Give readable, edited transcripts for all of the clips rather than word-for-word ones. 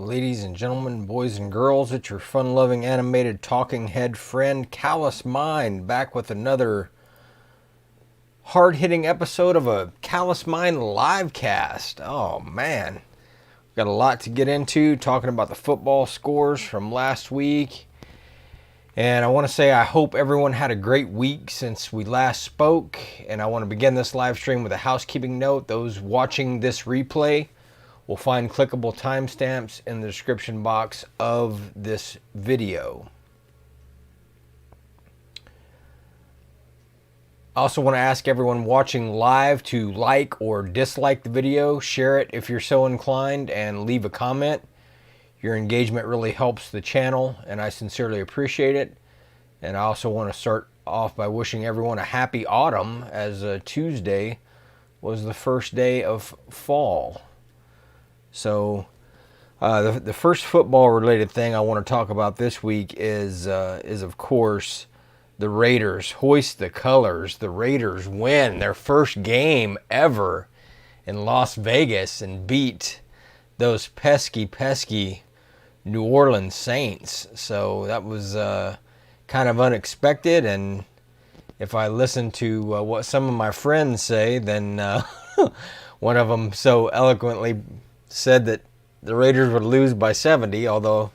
Ladies and gentlemen, boys and girls, it's your fun-loving animated talking head friend, Callous Mind, back with another hard-hitting episode of a Callous Mind live cast. Oh, man. Got a lot to get into, talking about the football scores from last week. And I want to say I hope everyone had a great week since we last spoke. And I want to begin this live stream with a housekeeping note. Those watching this replay will find clickable timestamps in the description box of this video. I also want to ask everyone watching live to like or dislike the video, share it if you're so inclined, and leave a comment. Your engagement really helps the channel, and I sincerely appreciate it. And I also want to start off by wishing everyone a happy autumn, as Tuesday was the first day of fall. So the first football-related thing I want to talk about this week is of course, the Raiders hoist the colors. The Raiders win their first game ever in Las Vegas and beat those pesky New Orleans Saints. So that was kind of unexpected, and if I listen to what some of my friends say, then one of them so eloquently said that the Raiders would lose by 70, although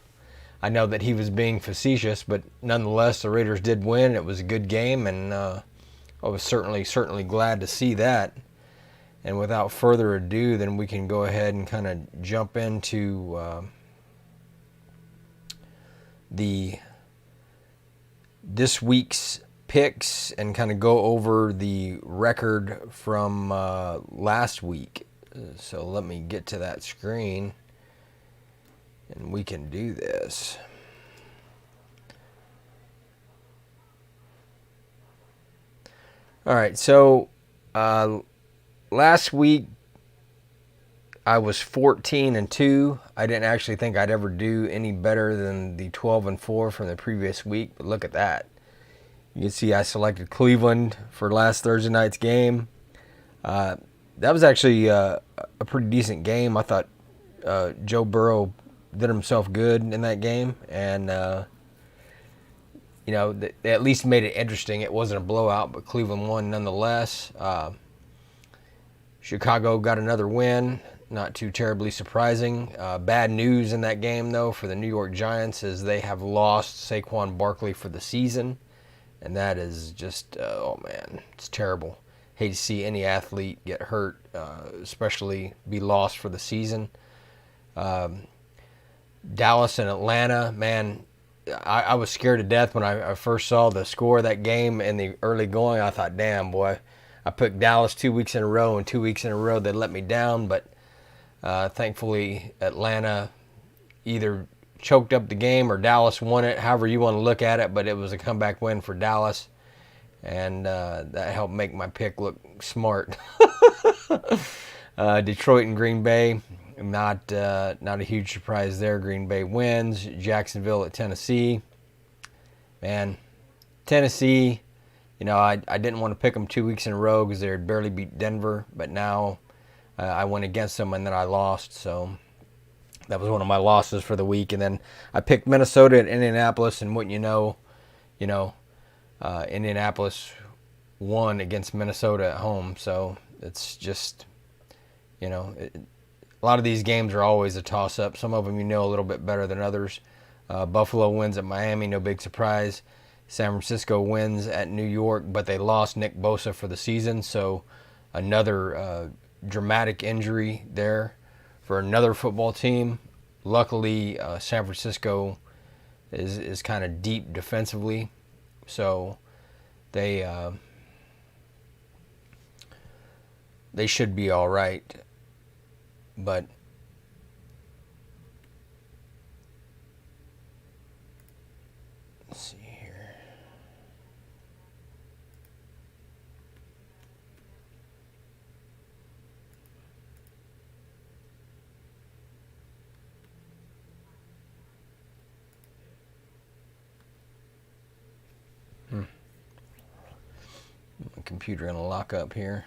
I know that he was being facetious, but nonetheless, the Raiders did win. It was a good game, and I was certainly glad to see that. And without further ado, then we can go ahead and kind of jump into this week's picks and kind of go over the record from last week. So let me get to that screen, and we can do this. All right, so last week I was 14-2. I didn't actually think I'd ever do any better than the 12-4 from the previous week, but look at that. You can see I selected Cleveland for last Thursday night's game. That was actually a pretty decent game. I thought Joe Burrow did himself good in that game, and they at least made it interesting. It wasn't a blowout, but Cleveland won nonetheless. Chicago got another win, not too terribly surprising. Bad news in that game, though, for the New York Giants, is they have lost Saquon Barkley for the season, and that is just, oh man, it's terrible. Hate to see any athlete get hurt, especially be lost for the season. Dallas and Atlanta, man, I was scared to death when I first saw the score of that game in the early going. I thought, damn, boy, I picked Dallas 2 weeks in a row, and 2 weeks in a row they let me down. But thankfully, Atlanta either choked up the game or Dallas won it, however you want to look at it. But it was a comeback win for Dallas, and that helped make my pick look smart. Detroit and Green Bay. Not a huge surprise there. Green Bay wins. Jacksonville at Tennessee. Man, Tennessee, I didn't want to pick them 2 weeks in a row because they had barely beat Denver, but now I went against them and then I lost. So that was one of my losses for the week. And then I picked Minnesota and Indianapolis, and wouldn't you know, Indianapolis won against Minnesota at home. So it's just, a lot of these games are always a toss-up. Some of them a little bit better than others. Buffalo wins at Miami, no big surprise. San Francisco wins at New York, but they lost Nick Bosa for the season, so another dramatic injury there for another football team. Luckily, San Francisco is kind of deep defensively, so they should be all right. But let's see here. My computer gonna lock up here.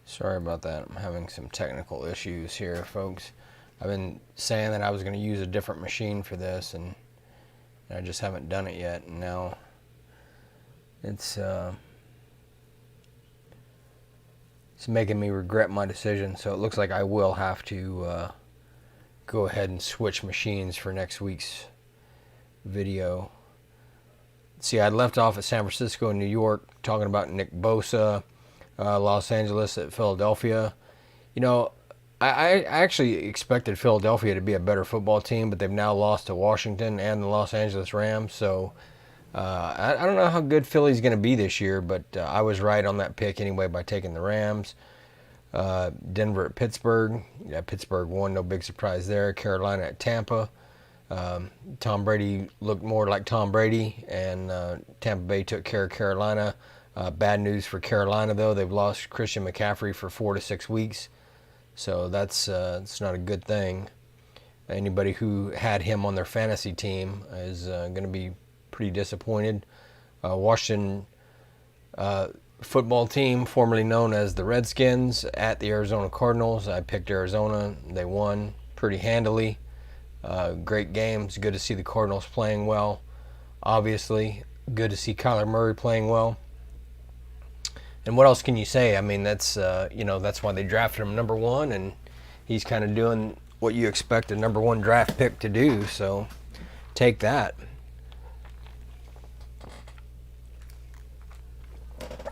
Sorry about that. I'm having some technical issues here, folks. I've been saying that I was going to use a different machine for this, and I just haven't done it yet. And now it's making me regret my decision. So it looks like I will have to go ahead and switch machines for next week's video. See, I left off at San Francisco and New York talking about Nick Bosa, Los Angeles at Philadelphia. You know, I actually expected Philadelphia to be a better football team, but they've now lost to Washington and the Los Angeles Rams. So I don't know how good Philly's going to be this year, but I was right on that pick anyway by taking the Rams. Denver at Pittsburgh. Yeah, Pittsburgh won, no big surprise there. Carolina at Tampa. Tom Brady looked more like Tom Brady, and Tampa Bay took care of Carolina. Bad news for Carolina, though. They've lost Christian McCaffrey for 4 to 6 weeks, so that's it's not a good thing. Anybody who had him on their fantasy team is going to be pretty disappointed. Washington football team, formerly known as the Redskins, at the Arizona Cardinals. I picked Arizona. They won pretty handily. Great games. Good to see the Cardinals playing well. Obviously, good to see Kyler Murray playing well. And what else can you say? I mean, that's that's why they drafted him number 1, and he's kind of doing what you expect a number 1 draft pick to do. So take that.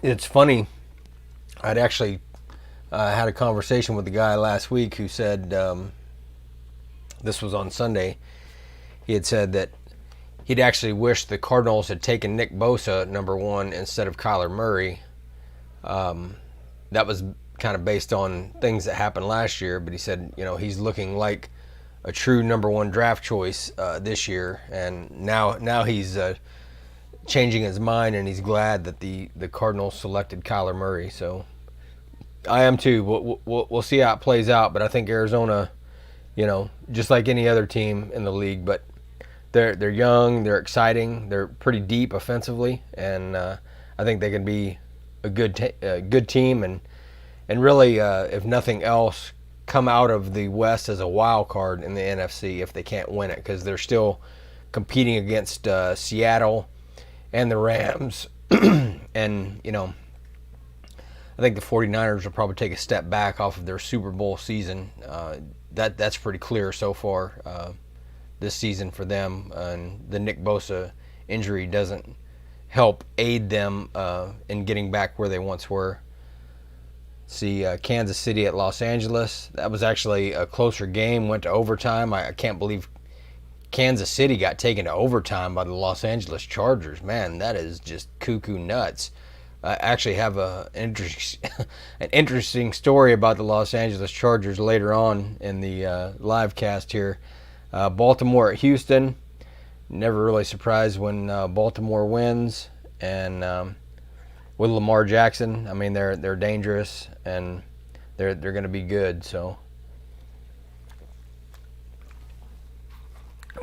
It's funny. I'd actually had a conversation with the guy last week who said, this was on Sunday, he had said that he'd actually wished the Cardinals had taken Nick Bosa at number 1 instead of Kyler Murray. That was kind of based on things that happened last year, but he said, he's looking like a true number 1 draft choice this year, and now he's changing his mind, and he's glad that the Cardinals selected Kyler Murray. So I am too. We'll see how it plays out, but I think Arizona, just like any other team in the league, but they're young, they're exciting, they're pretty deep offensively, and I think they can be a good team, and really, if nothing else, come out of the West as a wild card in the NFC if they can't win it, because they're still competing against Seattle and the Rams. And I think the 49ers will probably take a step back off of their Super Bowl season. That's pretty clear so far this season for them, and the Nick Bosa injury doesn't help aid them in getting back where they once were. See, Kansas City at Los Angeles. That was actually a closer game, went to overtime. I can't believe Kansas City got taken to overtime by the Los Angeles Chargers. Man, that is just cuckoo nuts. I actually have an interesting story about the Los Angeles Chargers later on in the live cast here. Baltimore at Houston. Never really surprised when Baltimore wins, and with Lamar Jackson, I mean they're dangerous, and they're going to be good. So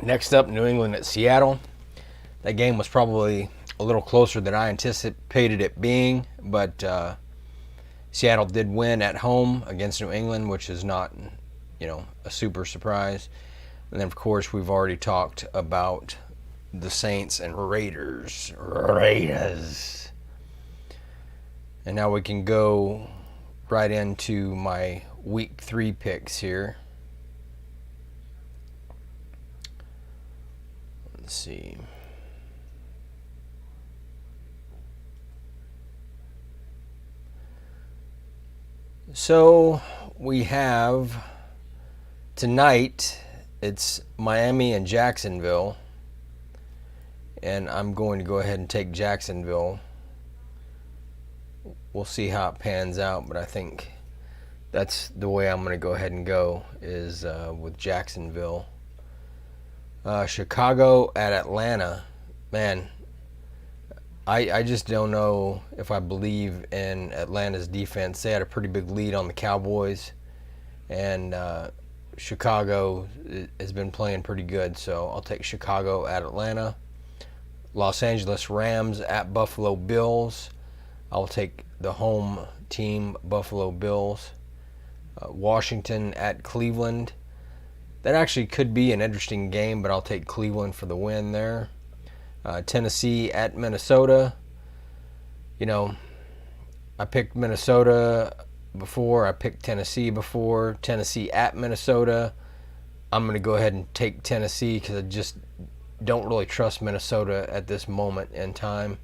next up, New England at Seattle. That game was probably a little closer than I anticipated it being, but Seattle did win at home against New England, which is not a super surprise. And then, of course, we've already talked about the Saints and Raiders. And now we can go right into my Week 3 picks here. Let's see. So we have tonight, it's Miami and Jacksonville, and I'm going to go ahead and take Jacksonville. We'll see how it pans out, but I think that's the way I'm going to go ahead and go, is with Jacksonville. Chicago at Atlanta. Man, I just don't know if I believe in Atlanta's defense. They had a pretty big lead on the Cowboys, and Chicago has been playing pretty good, so I'll take Chicago at Atlanta. Los Angeles Rams at Buffalo Bills. I'll take the home team, Buffalo Bills. Washington at Cleveland. That actually could be an interesting game, but I'll take Cleveland for the win there. Tennessee at Minnesota. You know, I picked Minnesota before. I picked Tennessee before. Tennessee at Minnesota. I'm going to go ahead and take Tennessee because I just don't really trust Minnesota at this moment in time.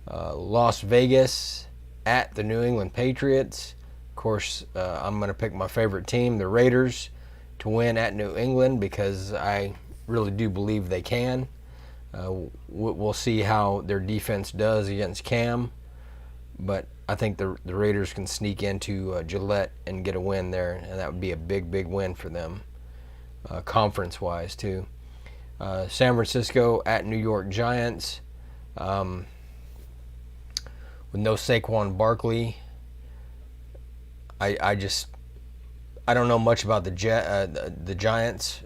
Las Vegas at the New England Patriots. Of course, I'm going to pick my favorite team, the Raiders, to win at New England because I really do believe they can. We'll see how their defense does against Cam, but I think the Raiders can sneak into Gillette and get a win there, and that would be a big, big win for them, conference-wise too. San Francisco at New York Giants. With no Saquon Barkley, I don't know much about the Giants,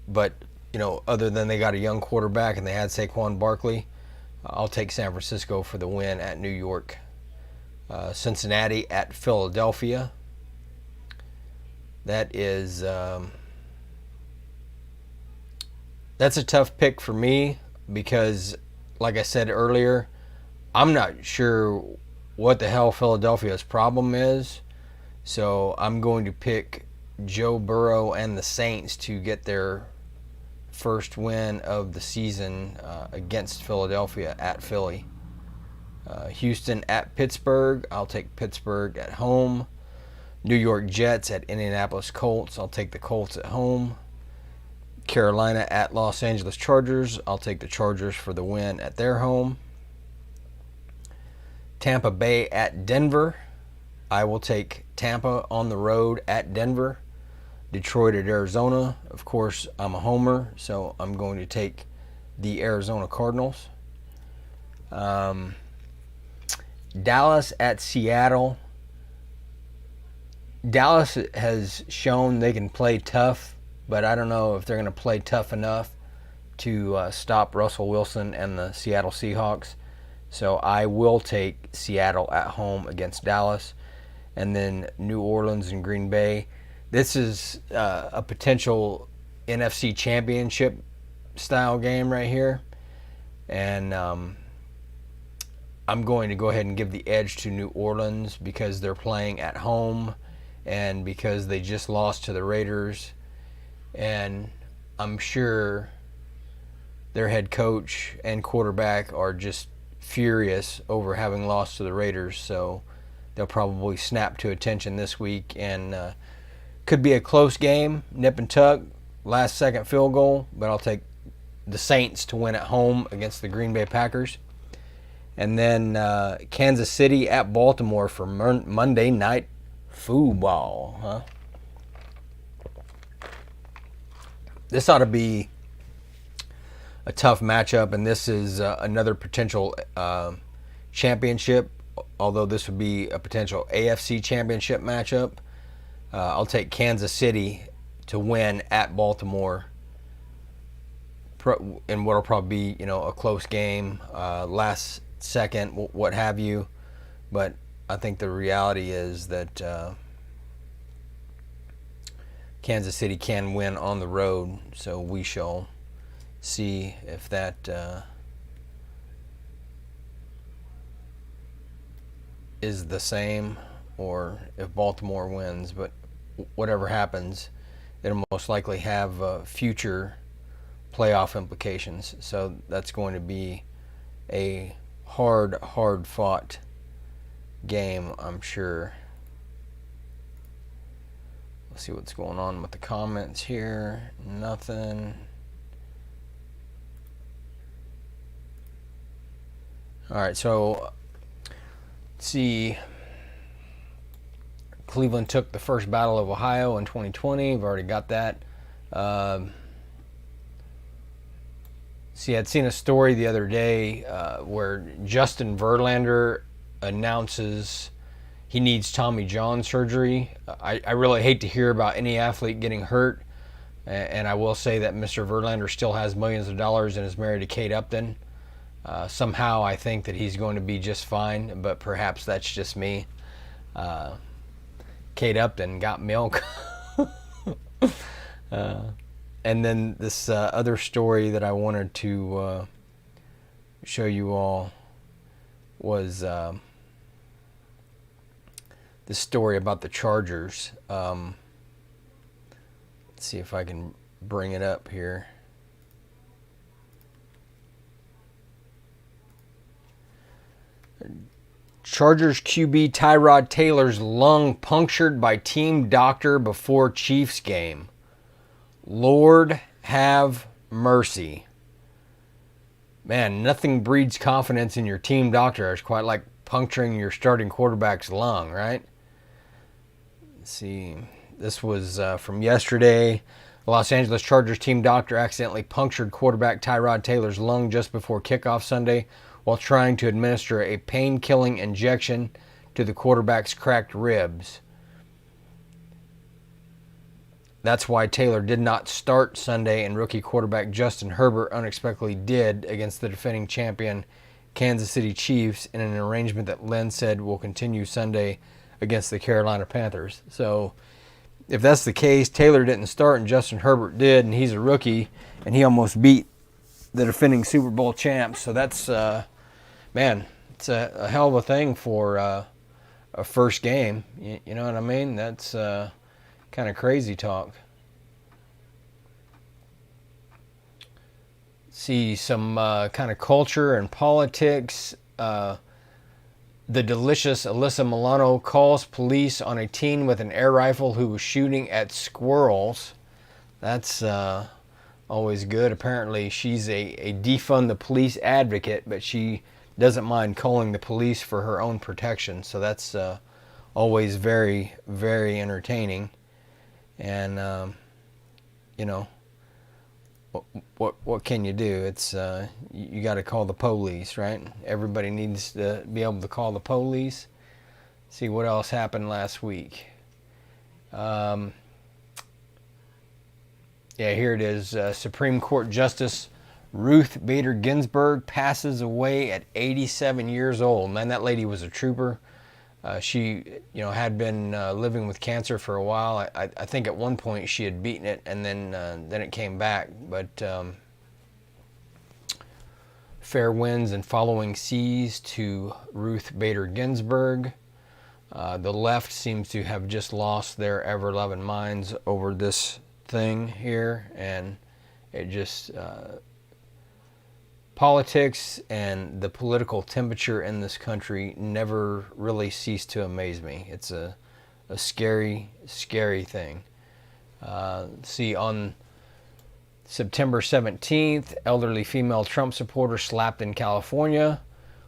but you know, other than they got a young quarterback and they had Saquon Barkley, I'll take San Francisco for the win at New York. Cincinnati at Philadelphia. That is that's a tough pick for me because, like I said earlier, I'm not sure what the hell Philadelphia's problem is. So I'm going to pick Joe Burrow and the Saints to get their first win of the season against Philadelphia at Philly. Houston at Pittsburgh. I'll take Pittsburgh at home. New York Jets at Indianapolis Colts. I'll take the Colts at home. Carolina at Los Angeles Chargers. I'll take the Chargers for the win at their home. Tampa Bay at Denver. I will take Tampa on the road at Denver. Detroit at Arizona. Of course, I'm a homer, so I'm going to take the Arizona Cardinals. Dallas at Seattle. Dallas has shown they can play tough, but I don't know if they're going to play tough enough to stop Russell Wilson and the Seattle Seahawks. So I will take Seattle at home against Dallas. And then New Orleans and Green Bay. This is a potential NFC championship style game right here. And I'm going to go ahead and give the edge to New Orleans because they're playing at home and because they just lost to the Raiders. And I'm sure their head coach and quarterback are just furious over having lost to the Raiders. So they'll probably snap to attention this week, and could be a close game, nip and tuck, last second field goal, but I'll take the Saints to win at home against the Green Bay Packers. And then Kansas City at Baltimore for Monday Night Football. Huh? This ought to be a tough matchup, and this is another potential championship, although this would be a potential AFC championship matchup. I'll take Kansas City to win at Baltimore in what will probably be, you know, a close game, last second, what have you. But I think the reality is that Kansas City can win on the road, so we shall see if that is the same or if Baltimore wins. But whatever happens, it'll most likely have future playoff implications. So that's going to be a hard fought game, I'm sure. Let's see what's going on with the comments here. Nothing. All right, so let's see. Cleveland took the first Battle of Ohio in 2020. I've already got that. See, I'd seen a story the other day where Justin Verlander announces he needs Tommy John surgery. I really hate to hear about any athlete getting hurt, and I will say that Mr. Verlander still has millions of dollars and is married to Kate Upton. Somehow I think that he's going to be just fine, but perhaps that's just me. Kate Upton got milk. And then this other story that I wanted to show you all was this story about the Chargers. Let's see if I can bring it up here. Chargers QB Tyrod Taylor's lung punctured by team doctor before Chiefs game. Lord have mercy. Man, nothing breeds confidence in your team doctor. It's quite like puncturing your starting quarterback's lung, right? Let's see. This was from yesterday. The Los Angeles Chargers team doctor accidentally punctured quarterback Tyrod Taylor's lung just before kickoff Sunday while trying to administer a pain-killing injection to the quarterback's cracked ribs. That's why Taylor did not start Sunday, and rookie quarterback Justin Herbert unexpectedly did against the defending champion Kansas City Chiefs in an arrangement that Lynn said will continue Sunday against the Carolina Panthers. So if that's the case, Taylor didn't start and Justin Herbert did, and he's a rookie, and he almost beat the defending Super Bowl champs. So that's, man, it's a hell of a thing for a first game. You know what I mean? That's kind of crazy talk. See some kind of culture and politics. The delicious Alyssa Milano calls police on a teen with an air rifle who was shooting at squirrels. That's always good. Apparently she's a defund the police advocate, but she doesn't mind calling the police for her own protection. So that's always very, very entertaining. And, you know, what can you do? It's you got to call the police, right? Everybody needs to be able to call the police. See what else happened last week. Yeah, here it is. Supreme Court Justice Ruth Bader Ginsburg passes away at 87 years old. Man, that lady was a trooper. She, had been living with cancer for a while. I think at one point she had beaten it, and then it came back. But fair winds and following seas to Ruth Bader Ginsburg. The left seems to have just lost their ever-loving minds over this thing here, and it just politics and the political temperature in this country never really cease to amaze me. It's a scary, scary thing. See, on September 17th, elderly female Trump supporter slapped in California.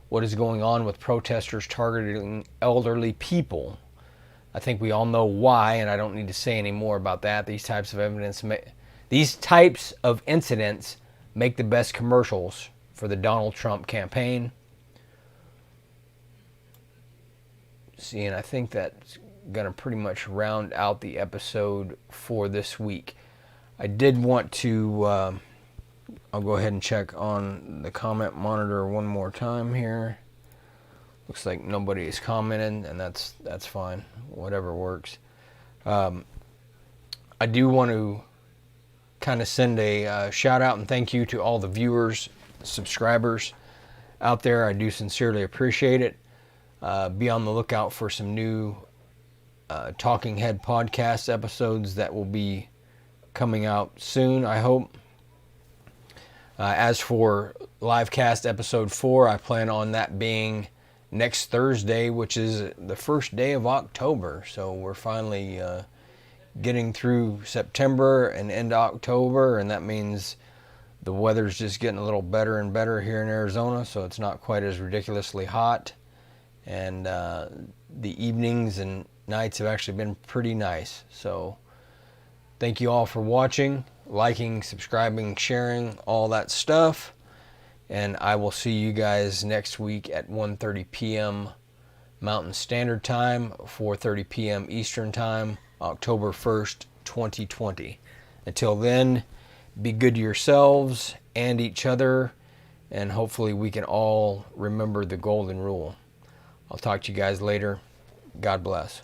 What is going on with protesters targeting elderly people? I think we all know why, and I don't need to say any more about that. These types of incidents make the best commercials for the Donald Trump campaign. See, and I think that's going to pretty much round out the episode for this week. I did want to, I'll go ahead and check on the comment monitor one more time here. Looks like nobody is commenting, and that's fine. Whatever works. I do want to kind of send a shout out and thank you to all the viewers, subscribers out there. I do sincerely appreciate it. Be on the lookout for some new Talking Head podcast episodes that will be coming out soon, I hope. As for Livecast episode 4, I plan on that being next Thursday, which is the first day of October. So we're finally getting through September and into October, and that means the weather's just getting a little better and better here in Arizona, so it's not quite as ridiculously hot. And the evenings and nights have actually been pretty nice. So thank you all for watching, liking, subscribing, sharing, all that stuff. And I will see you guys next week at 1:30 p.m. Mountain Standard Time, 4:30 p.m. Eastern Time, October 1st, 2020. Until then, be good to yourselves and each other, and hopefully we can all remember the golden rule. I'll talk to you guys later. God bless.